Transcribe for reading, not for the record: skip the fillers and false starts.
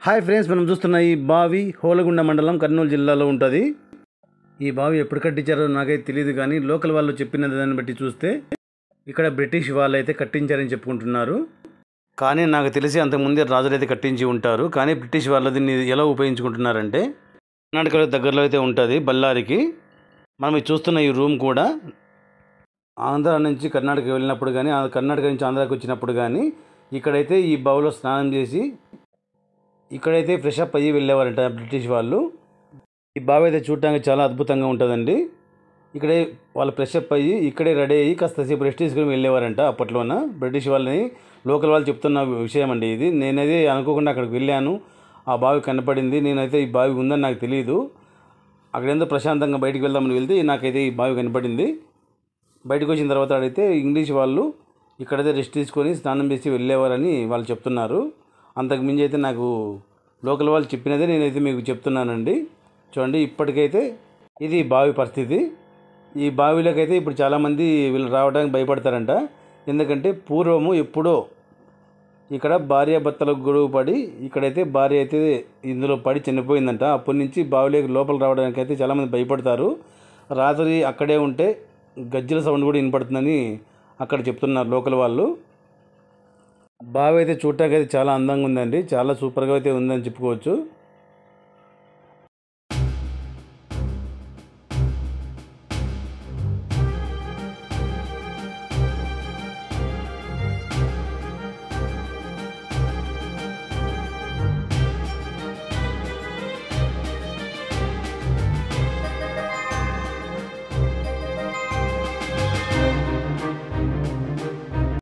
Hi friends, మనం చూస్తున్న ఈ బావి హోలగుండ మండలం కర్నూలు జిల్లాలో ఉంటుంది. ఈ బావి ఎప్పుడు కట్టించారో నాకైతే తెలియదు, కానీ లోకల్ వాళ్ళు చెప్పిన దాన్ని బట్టి చూస్తే ఇక్కడ బ్రిటిష్ వాళ్ళు అయితే కట్టించారని చెప్పుకుంటున్నారు. కానీ నాకు తెలిసి అంతకుముందే రాజులు అయితే కట్టించి ఉంటారు. కానీ బ్రిటిష్ వాళ్ళు దీన్ని ఎలా ఉపయోగించుకుంటున్నారంటే, కర్ణాటకలో దగ్గరలో అయితే ఉంటుంది బళ్ళారికి. మనం చూస్తున్న ఈ రూమ్ కూడా ఆంధ్ర నుంచి కర్ణాటక వెళ్ళినప్పుడు కానీ, కర్ణాటక నుంచి ఆంధ్రాకి వచ్చినప్పుడు కానీ ఇక్కడైతే ఈ బావిలో స్నానం చేసి ఇక్కడైతే ఫ్రెష్ అప్ అయ్యి వెళ్ళేవారంట బ్రిటిష్ వాళ్ళు. ఈ బావి అయితే చూడటానికి చాలా అద్భుతంగా ఉంటుందండి. ఇక్కడే వాళ్ళు ఫ్రెష్ అప్ అయ్యి ఇక్కడే రెడీ అయ్యి కాస్తసేపు రెస్ట్ తీసుకుని వెళ్ళేవారంట అప్పట్లోన. బ్రిటిష్ వాళ్ళని లోకల్ వాళ్ళు చెప్తున్న విషయం అండి ఇది. నేనైతే అనుకోకుండా అక్కడికి వెళ్ళాను, ఆ బావి కనపడింది. నేనైతే ఈ బావి ఉందని నాకు తెలియదు. అక్కడేందో ప్రశాంతంగా బయటికి వెళ్దామని వెళ్తే నాకైతే ఈ బావి కనపడింది. బయటకు వచ్చిన తర్వాత అడిగితే ఇంగ్లీష్ వాళ్ళు ఇక్కడైతే రెస్ట్ తీసుకొని స్నానం చేసి వెళ్ళేవారని వాళ్ళు చెప్తున్నారు. అంతకు మించి అయితే నాకు లోకల్ వాళ్ళు చెప్పినదే నేనైతే మీకు చెప్తున్నానండి. చూడండి, ఇప్పటికైతే ఇది బావి పరిస్థితి. ఈ బావిలోకి అయితే ఇప్పుడు చాలామంది వీళ్ళు రావడానికి భయపడతారంట. ఎందుకంటే పూర్వము ఎప్పుడో ఇక్కడ భార్యాభర్తలకు గొడవ పడి ఇక్కడైతే భార్య అయితే ఇందులో పడి చనిపోయిందంట. అప్పటి నుంచి బావిలోకి లోపల రావడానికి అయితే చాలామంది భయపడతారు. రాత్రి అక్కడే ఉంటే గజ్జల సౌండ్ కూడా వినపడుతుందని అక్కడ చెప్తున్నారు లోకల్ వాళ్ళు. బావి అయితే చూడటానికి అయితే చాలా అందంగా ఉందండి, చాలా సూపర్గా అయితే ఉందని చెప్పుకోవచ్చు.